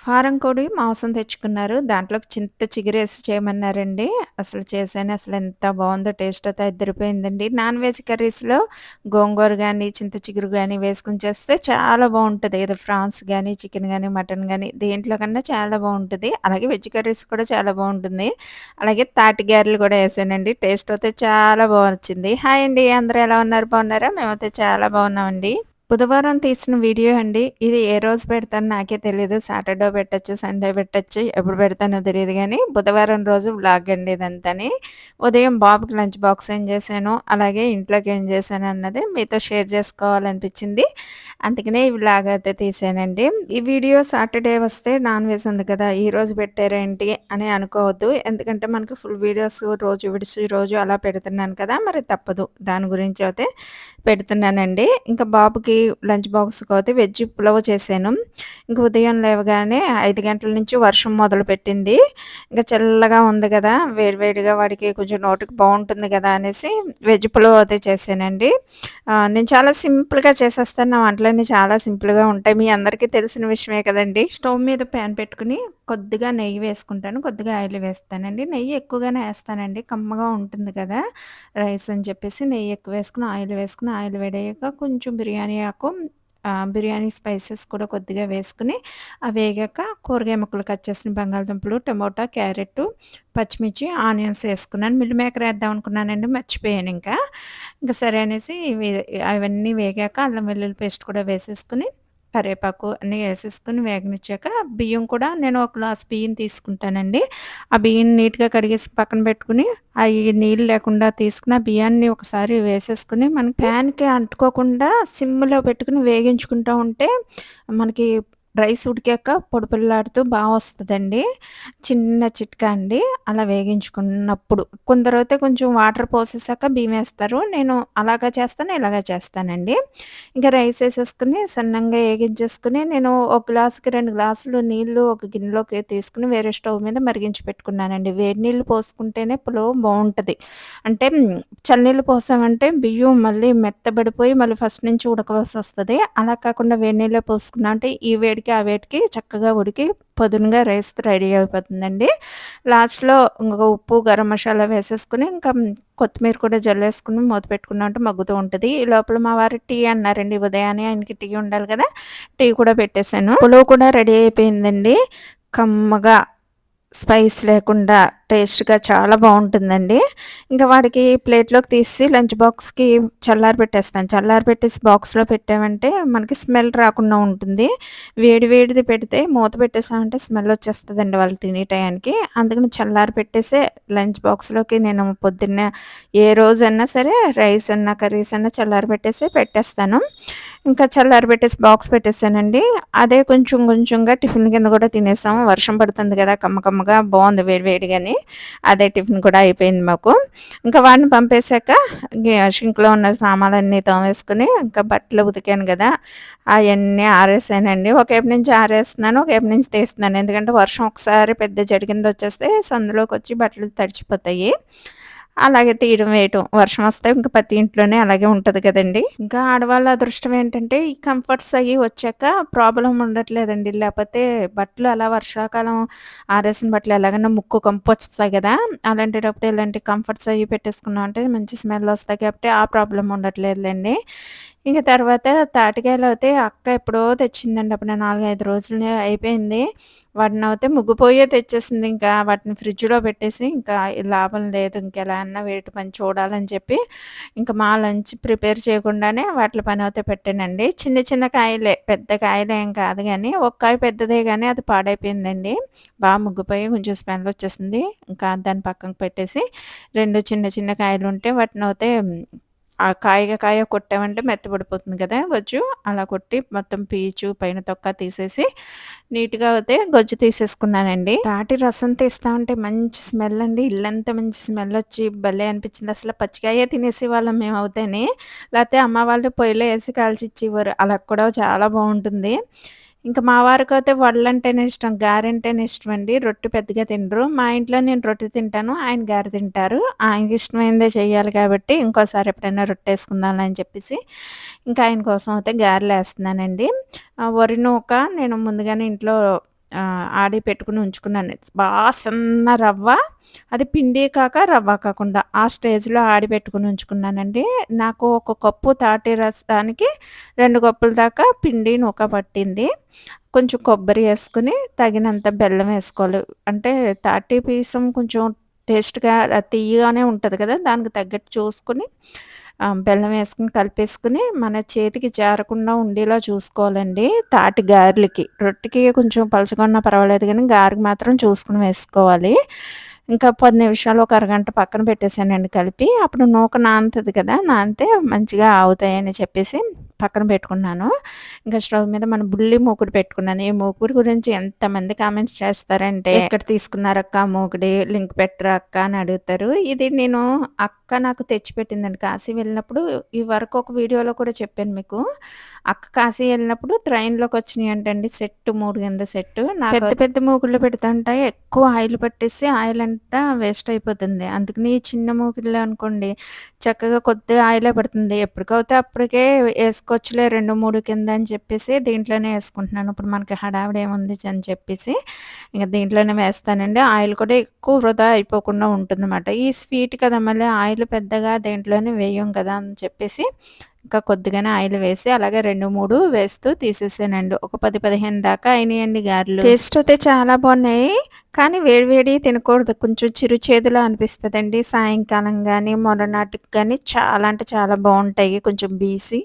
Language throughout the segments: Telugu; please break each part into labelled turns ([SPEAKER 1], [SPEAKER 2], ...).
[SPEAKER 1] ఫారం కోడి మాంసం తెచ్చుకున్నారు. దాంట్లోకి చింత చిగురేసి చేయమన్నారండి. అసలు చేశాను. అసలెంత బావుందో టేస్ట్ అయితే అదిరిపోయిందండి. నాన్ వెజ్ కర్రీస్‌లో గోంగూర గాని, చింత చిగురు గాని వేసుకొని చేస్తే చాలా బావుంటది. ఏదో ఫ్రాన్స్ గాని, చికెన్ గాని, మటన్ గాని దేంట్లో కన్నా చాలా బావుంటది. అలాగే వెజ్ కర్రీస్ కూడా చాలా బావుంటుంది. అలాగే తాటి గారెలు గూడా ఏసానండి. టేస్ట్ అయితే చాలా బా వచ్చింది. హాయ్ అండి. అందరూ ఎలా ఉన్నారు? బావున్నారా? మేమైతే చాలా బావున్నామండి. బుధవారం తీసిన వీడియో అండి. ఇది ఏ రోజు పెడతానో నాకే తెలీదు. సాటర్డే పెట్టొచ్చు, సండే పెట్టొచ్చు. ఎప్పుడు పెడతానో తెలీదు గానీ, బుధవారం రోజు వ్లాగ్ అండి ఇదంతాని. ఉదయం బాబుకి లంచ్ బాక్స్ ఏం చేశాను, అలాగే ఇంట్లోకి ఏం చేశాను అన్నది మీతో షేర్ చేసుకోవాలనిపించింది. అందుకనే ఈ వ్లాగ్ అయితే తీశానండి. ఈ వీడియో సాటర్డే వస్తే నాన్ వెజ్ ఉంది కదా! ఈరోజు పెట్టారేంటి అని అనుకోవద్దు. ఎందుకంటే మనకి ఫుల్ వీడియోస్ రోజు విడిచి రోజు అలా పెడుతున్నాను కదా! మరి తప్పదు. దాని గురించి అయితే పెడుతున్నానండి. ఇంకా బాబుకి లంచ్ బాక్స్‌కైతే వెజ్ పులావ్ చేశాను. ఇంక ఉదయం లేవగానే 5 గంటల నుంచి వర్షం మొదలుపెట్టింది. ఇంక చల్లగా ఉంది గదా! వేడి వేడిగా వాడికి కొంచెం నోటికి బావుంటుంది గదా! అనేసి వెజ్ పులావ్ అయితే చేశానండి. నేను చాలా సింపుల్‌గా చేసేస్తాను. నా వంటలన్నీ చాలా సింపుల్‌గా ఉంటాయి. మీ అందరికీ తెలిసిన విషయమే కదండీ! స్టవ్ మీద పాన్ పెట్టుకొని కొద్దిగా నెయ్యి వేసుకుంటాను. కొద్దిగా ఆయిల్ వేస్తానండి. నెయ్యి ఎక్కువగానే ఏస్తానండి. కమ్మగా ఉంటుంది కదా! రైస్ అని చెప్పేసి నెయ్యి ఎక్కువ వేసుకొని, ఆయిల్ వేడయ్యాక కొంచెం బిర్యానీ ఆకు, బిర్యానీ స్పైసెస్ కూడా కొద్దిగా వేసుకొని, అవి వేగాక కూరగాయ ముక్కలు కట్ చేసిన బంగాళదుంపలు, టమోటా, క్యారెట్టు, పచ్చిమిర్చి, ఆనియన్స్ ఏసుకున్నాను. మిల్ మేకర్ ఏద్దాం అనుకున్నానండి మర్చిపోయానింకా. ఇంక సరే అనేసి అవన్నీ వేగాక అల్లం వెల్లుల్లి పేస్ట్ కూడా వేసేసుకొని, కరివేపాకు అన్నీ ఏసేసుకొని వేగనిచ్చాక బియ్యం కూడా నేను ఒక గ్లాస్ బియ్యం తీసుకుంటానండి. ఆ బియ్యం నీట్‌గా కడిగేసి పక్కన పెట్టుకొని, అయి నీళ్ళు లేకుండా తీసుకొని, ఆ బియ్యాన్ని ఒకసారి వేసేసుకొని, మన ప్యాన్‌కి అంటుకోకుండా సిమ్‌లో పెట్టుకొని వేగించుకుంటా ఉంటే, మనకి రైస్ ఉడికాక పొడి పొడిలాడుతూ వస్తదండి. చిన్న చిట్కా అండి. అలా వేగించుకున్నప్పుడు. కొందరైతే కొంచెం వాటర్ పోసేసాక బియ్యమేస్తారు. నేను అలాగా చేస్తాను, ఇలాగా చేస్తానండి. ఇంకా రైస్ ఏసేసుకొని సన్నంగా ఏగించేసుకొని, నేను ఒక గ్లాస్‌కి 2 గ్లాసులు నీళ్ళు ఒక గిన్నెలోకి తీసుకొని వేరే స్టవ్ మీద మరిగించి పెట్టుకున్నానండి. వేడి నీళ్ళు పోసుకుంటేనే పులావ్ బావుంటది. అంటే చన్నీళ్ళు పోసామంటే బియ్యం మళ్ళీ మెత్తబడిపోయి మళ్ళీ ఫస్ట్ నుంచి ఉడకవలసొస్తది. అలా కాకుండా వేడి నీళ్ళే పోసుకున్నామంటే ఈ వేడికి, ఆ వేడికి చక్కగా ఉడికి పొదునుగా రైస్ రెడీ అయిపోతుందండి. లాస్ట్‌లో ఇంగ ఉప్పు, గరం మసాలా వేసేసుకొని ఇంకా కొత్తిమీర కూడా జల్లేసుకొని మూత పెట్టుకున్నామంటే మగ్గుతూ ఉంటది. ఈ లోపల మా వారు టీ అన్నారండి. ఉదయాన్నే ఆయనకి టీ ఉండాలి గదా! టీ కూడా పెట్టేసాను. పులావ్ కూడా రెడీ అయిపోయిందండి. కమ్మగా స్పైస్ లేకుండా టేస్ట్‌గా చాలా బావుంటుందండి. ఇంకా వాడికి ప్లేట్‌లోకి తీసి లంచ్ బాక్స్‌కి చల్లారబెట్టేస్తాను. చల్లారబెట్టేసి బాక్స్‌లో పెట్టామంటే మనకి స్మెల్ రాకుండా ఉంటుంది. వేడి వేడిది పెడితే మూత పెట్టేసామంటే స్మెల్ వచ్చేస్తదండి వాళ్ళు తినే టయానికి. అందుకని చల్లారబెట్టేసే లంచ్ బాక్స్‌లోకి నేను పొద్దున్నే ఏ రోజన్నా సరే రైస్ అన్నా, కర్రీస్ అన్నా చల్లారబెట్టేసే పెట్టేస్తాను. ఇంకా చల్లారబెట్టేసి బాక్స్ పెట్టేసానండి. అదే కొంచెం కొంచెంగా టిఫిన్ కింద కూడా తినేసాం. వర్షం పడుతుంది గదా! కమ్మగా బావుంది వేడి వేడిగాని. అదే టిఫిన్ కూడా అయిపోయింది మాకు. ఇంకా వాడిని పంపేసాక షింక్‌లో ఉన్న సామాన్లన్నీ తోమేసుకొని, ఇంకా బట్టలు ఉతికాను గదా! అయన్నీ ఆరేసానండి. ఒకేపు నుంచి ఆరేస్తున్నాను, ఒకేపు నుంచి తీస్తున్నాను. ఎందుకంటే వర్షం ఒకసారి పెద్ద జడికిందొచ్చేస్తే సందులోకొచ్చి బట్టలు తడిచిపోతాయి. అలాగే తీయడం, వేయటం. వర్షం వస్తే ఇంక ప్రతి ఇంట్లోనే అలాగే ఉంటది కదండీ! ఇంకా ఆడవాళ్ళ అదృష్టం ఏంటంటే, ఈ కంఫర్ట్స్ అయ్యి వచ్చాక ప్రాబ్లమ్ ఉండట్లేదండి. లేపోతే బట్టలు అలా వర్షాకాలం ఆరేసిన బట్టలు ఎలాగైనా ముక్కు కంపొస్తాయి గదా! అలాంటేటప్పుడు ఇలాంటి కంఫర్ట్స్ అయ్యి పెట్టేసుకున్నామంటే మంచి స్మెల్ ఒస్తాయి కాబట్టి ఆ ప్రాబ్లమ్ ఉండట్లేదులెండి. ఇంక తర్వాత తాటికాయలయితే అక్క ఎప్పుడో తెచ్చిందండి. అప్పుడు నేను 4, 5 రోజులే అయిపోయింది. వాటినయితే ముగ్గిపోయే తెచ్చేసిందింకా. వాటిని ఫ్రిడ్జ్‌లో పెట్టేసి, ఇంకా లాభం లేదు ఇంకెలా అన్నా వేటి పని చూడాలని చెప్పి, ఇంక మా లంచ్ ప్రిపేర్ చేయకుండానే వాటిల పనయితే పెట్టానండి. చిన్న చిన్న కాయలే, పెద్ద కాయలేం కాదు గానీ, ఒక కాయ పెద్దదే గానీ అది పాడైపోయిందండి. ముగ్గిపోయి కొంచెం స్మెల్లొచ్చేసింది. ఇంకా దాన్ని పక్కకు పెట్టేసి, 2 చిన్న చిన్న కాయలుంటే వాటినయితే కాయ కొట్టామంటే మెత్తబడిపోతుంది గదా! గొజ్జు. అలా కొట్టి మొత్తం పీచు, పైన తొక్క తీసేసి నీట్‌గా అయితే గొజ్జు తీసేసుకున్నానండి. తాటి రసం తీస్తా ఉంటే మంచి స్మెల్ అండి. ఇల్లంతా మంచి స్మెల్లొచ్చి భలే అనిపించింది. అసలు పచ్చికాయే తినేసేవాళ్ళం మేమవుతేని. లేతే అమ్మ వాళ్ళు పొయ్యిలో ఏసి కాల్చిచ్చేవారు. అలా కూడా చాలా బావుంటుంది. ఇంక మా వారికైతే వడలంటేనే ఇష్టం. గారెంటేనే ఇష్టమండి. రొట్టె పెద్దగా తినరు. మా ఇంట్లో నేను రొట్టె తింటాను. ఆయన గారె తింటారు. ఆయనకిష్టమైందే చెయ్యాలి కాబట్టి ఇంకోసారి ఎప్పుడైనా రొట్టేసుకుందాంలే అని చెప్పేసి, ఇంకా ఆయన కోసం అయితే గారెలేస్తున్నానండి. వరి నూక నేను ముందుగానే ఇంట్లో ఆడి పెట్టుకొని ఉంచుకున్నాను. సన్న రవ్వ, అది పిండి కాక రవ్వ కాకుండా ఆ స్టేజ్‌లో ఆడి పెట్టుకొని ఉంచుకున్నానండి. నాకు ఒక కప్పు తాటి రసానికి 2 కప్పుల దాకా పిండి నూక పట్టింది. కొంచెం కొబ్బరి యేసుకొని, తగినంత బెల్లం యేసుకోవాలి. అంటే తాటి పీసం కొంచెం టేస్ట్‌గా తియ్యగానే ఉంటది కదా! దానికి తగ్గట్టు చూసుకొని బెల్లం యేసుకొని కలిపేసుకొని, మన చేతికి జారకుండా ఉండేలా చూసుకోవాలండి. తాటి గారెలకి. రొట్టెకి కొంచెం పలుచగా ఉన్నా పర్వాలేదు గానీ, గారెకి మాత్రం చూసుకొని వేసుకోవాలి. ఇంకా 10 నిమిషాలు, ఒక అరగంట పక్కన పెట్టేసానండి కలిపి. అప్పుడు నూక నానుతది కదా! నానితే మంచిగా అవుతాయని చెప్పేసి పక్కన పెట్టుకున్నాను. ఇంకా స్టవ్ మీద మన బుల్లి మూకుడు పెట్టుకున్నాను. ఈ మూకుడు గురించి ఎంతమంది కామెంట్స్ చేస్తారంటే, "ఎక్కడ తీసుకున్నారక్క ఆ మూకుడి? లింక్ పెట్టరా అక్క" అని అడుగుతారు. ఇది నేను అక్క నాకు తెచ్చిపెట్టిందండి. కాశీ వెళ్ళినప్పుడు ఈ వరకు ఒక వీడియోలో కూడా చెప్పాను మీకు. అక్క కాశీ ఎళ్ళినప్పుడు ట్రైన్‌లోకొచ్చినియంటండి సెట్టు 3 కింద సెట్టు. పెద్ద పెద్ద మూకుడులో పెడుతుంటే ఎక్కువ ఆయిల్ పట్టేసి ఆయిల్ అంతా వేస్ట్ అయిపోతుంది. అందుకని ఈ చిన్న మూకుడులో అనుకోండి చక్కగా కొద్దిగా ఆయిలే పడుతుంది. ఎప్పటికవుతే అప్పటికే ఏసుకోవచ్చులే 2, 3 కింద అని చెప్పేసి దీంట్లోనే ఏసుకుంటున్నాను. ఇప్పుడు మనకి హడావిడి ఏముంది అని చెప్పేసి ఇంక దీంట్లోనే వేస్తానండి. ఆయిల్ కూడా ఎక్కువ వృధా అయిపోకుండా ఉంటుందన్నమాట. ఈ స్వీట్ కదా! మళ్ళీ ఆయిల్ పెద్దగా దేంట్లోనే వేయం కదా! అని చెప్పేసి ఇంకా కొద్దిగానే ఆయిల్ వేసి అలాగే 2, 3 వేస్తూ తీసేసానండి. ఒక 10, 15 దాకా అయినాయండి గారెలు. టేస్ట్ అయితే చాలా బాగున్నాయి. కానీ వేడి వేడియి తినకూడదు. కొంచెం చిరు చేదులా అనిపిస్తదండి. సాయంకాలం గానీ, మొరనాటికి గానీ చాలా అంటే చాలా బావుంటాయి. కొంచెం బీసి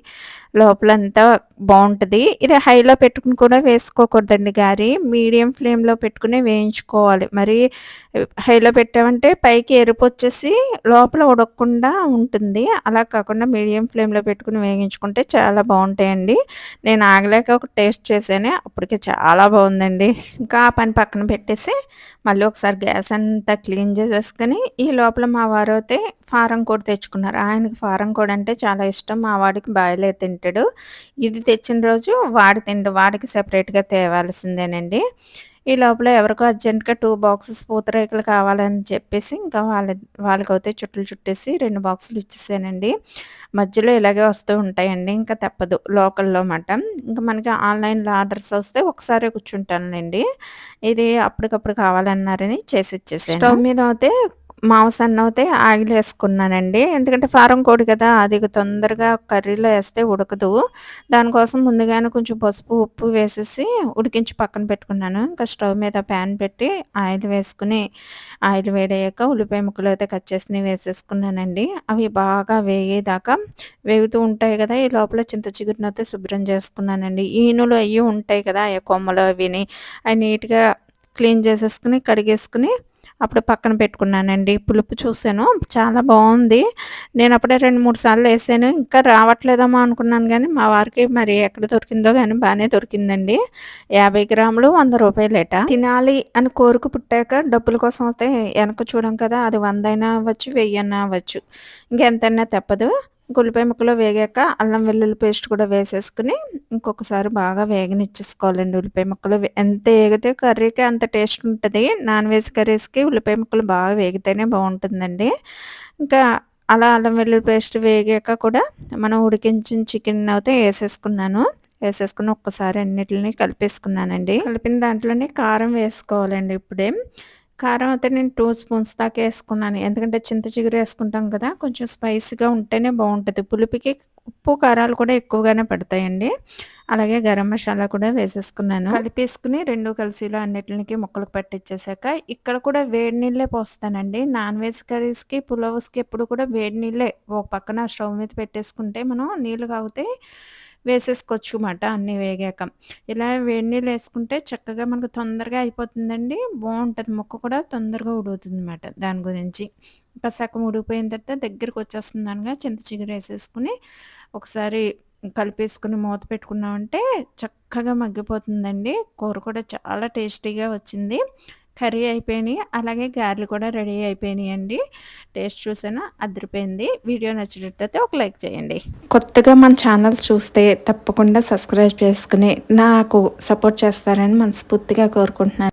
[SPEAKER 1] లోపలంతా బావుంటది. ఇది హైలో పెట్టుకొని కూడా వేసుకోకూడదండి గారి. మీడియం ఫ్లేమ్‌లో పెట్టుకునే వేయించుకోవాలి. మరీ హైలో పెట్టామంటే పైకి ఎరుపొచ్చేసి లోపల ఉడకకుండా ఉంటుంది. అలా కాకుండా మీడియం ఫ్లేమ్‌లో పెట్టుకొని వేగించుకుంటే చాలా బావుంటాయండి. నేను ఆగలేక ఒక టేస్ట్ చేశాను. అప్పటికి చాలా బావుందండి. ఇంకా ఆ పని పక్కన పెట్టేసి మళ్ళీ ఒకసారి గ్యాస్ అంతా క్లీన్ చేసేసుకొని, ఈ లోపల మా వారైతే ఫారం కోడి తెచ్చుకున్నారు. ఆయనకి ఫారం కోడి అంటే చాలా ఇష్టం. మా వాడికి బాయిలర్ తింటాడు. ఇది తెచ్చిన రోజు వాడు తినడు. వాడికి సెపరేట్‌గా తేవాల్సిందేనండి. ఈ లోపల ఎవరికో అర్జెంట్‌గా 2 బాక్సెస్ పూతరేకులు కావాలని చెప్పేసి ఇంకా వాళ్ళకైతే చుట్టలు చుట్టేసి 2 బాక్సులు ఇచ్చేసానండి. మధ్యలో ఇలాగే వస్తూ ఉంటాయండి. ఇంకా తప్పదు లోకల్‌లో మాట. ఇంకా మనకి ఆన్‌లైన్‌లో ఆర్డర్స్ వస్తే ఒకసారే కూర్చుంటానులెండి. ఇది అప్పటికప్పుడు కావాలన్నారని చేసిచ్చేసాను. స్టవ్ మీద అయితే మాంసాన్ని అయితే ఆయిలేసుకున్నానండి. ఎందుకంటే ఫారం కోడి కదా! అది తొందరగా కర్రీలో ఏస్తే ఉడకదు. దానికోసం ముందుగానే కొంచెం పసుపు, ఉప్పు వేసేసి ఉడికించి పక్కన పెట్టుకున్నాను. ఇంకా స్టవ్ మీద ప్యాన్ పెట్టి ఆయిల్ వేసుకొని, ఆయిల్ వేడయ్యాక ఉల్లిపాయ ముక్కలైతే కట్ చేసినవి వేసేసుకున్నానండి. అవి బాగా వేగేదాకా వేగుతూ ఉంటాయి గదా! ఈ లోపల చింత చిగురునైతే శుభ్రం చేసుకున్నానండి. ఈనులు అయ్యి ఉంటాయి కదా! ఆ కొమ్మలు అవిని అయి నీట్‌గా క్లీన్ చేసేసుకొని, కడిగేసుకొని అప్పుడు పక్కన పెట్టుకున్నానండి. పులుపు చూసాను చాలా బావుంది. నేనప్పుడే 2, 3 సార్లేసాను. ఇంకా రావట్లేదేమో అనుకున్నాను గానీ, మా వారికి మరి ఎక్కడ దొరికిందో గానీ బానే దొరికిందండి. 50 గ్రాములు రూ. 100 తినాలి అని కోరిక పుట్టాక డబ్బుల కోసం అయితే ఎనక చూడం కదా! అది 100 అయినా అవ్వచ్చు, 1000 అన్నా అవ్వచ్చు. ఇంకెంతైనా తప్పదు. ఉల్లిపాయ ముక్కలు వేగాక అల్లం వెల్లుల్లి పేస్ట్ కూడా వేసేసుకొని, ఇంకొకసారి బాగా వేగనిచ్చేసుకోవాలండి ఉల్లిపాయ ముక్కలు. ఎంత ఏగితే కర్రీకి అంత టేస్ట్ ఉంటది. నాన్ వెజ్ కర్రీస్‌కి ఉల్లిపాయ ముక్కలు బాగా వేగితేనే బావుంటుందండి. ఇంకా అలా అల్లం వెల్లుల్లి పేస్ట్ వేగాక కూడా మనం ఉడికించిన చికెన్ అయితే ఏసేసుకున్నాను. ఏసేసుకొని ఒక్కసారి అన్నిటిని కలిపేసుకున్నానండి. కలిపిన దాంట్లోనే కారం వేసుకోవాలండి ఇప్పుడే. కారం అయితే నేను 2 స్పూన్స్ దాకా ఏసుకున్నాను. ఎందుకంటే చింత చిగురు ఏసుకుంటాం కదా! కొంచెం స్పైసీగా ఉంటేనే బావుంటది. పులుపుకి ఉప్పు, కారాలు కూడా ఎక్కువగానే పడతాయండి. అలాగే గరం మసాలా కూడా వేసేసుకున్నాను. కలిపేసుకొని 2 కలిసి ఇలా అన్నిట్లికి ముక్కలకు పట్టించేసాక ఇక్కడ కూడా వేడి నీళ్ళే పోస్తానండి. నాన్ వెజ్ కర్రీస్‌కి, పులావ్స్‌కి ఎప్పుడు కూడా వేడి నీళ్ళే ఒక పక్కన స్టవ్ మీద పెట్టేసుకుంటే మనం నీళ్ళు కాగితే వేసేసుకోవచ్చు మాట అన్నీ వేగాక. ఇలా వేడి నీళ్ళేసుకుంటే చక్కగా మనకు తొందరగా అయిపోతుందండి. బావుంటది. ముక్క కూడా తొందరగా ఉడుకుతుందన్నమాట దాని గురించి. ఇంకా సగం ఉడికిపోయిన తర్వాత దగ్గరకొచ్చేస్తుందనగా చింత చిగురేసేసుకొని ఒకసారి కలిపేసుకొని మూత పెట్టుకున్నామంటే చక్కగా మగ్గిపోతుందండి. కూర కూడా చాలా టేస్టీగా వచ్చింది. కర్రీ అయిపోయినియి. అలాగే గారెలు కూడా రెడీ అయిపోయినియండి. టేస్ట్ చూసాను అదిరిపోయింది. వీడియో నచ్చినట్టయితే ఒక లైక్ చేయండి. కొత్తగా మన ఛానల్ చూస్తే తప్పకుండా సబ్స్క్రైబ్ చేసుకొని నాకు సపోర్ట్ చేస్తారని మనస్ఫూర్తిగా కోరుకుంటున్నాను.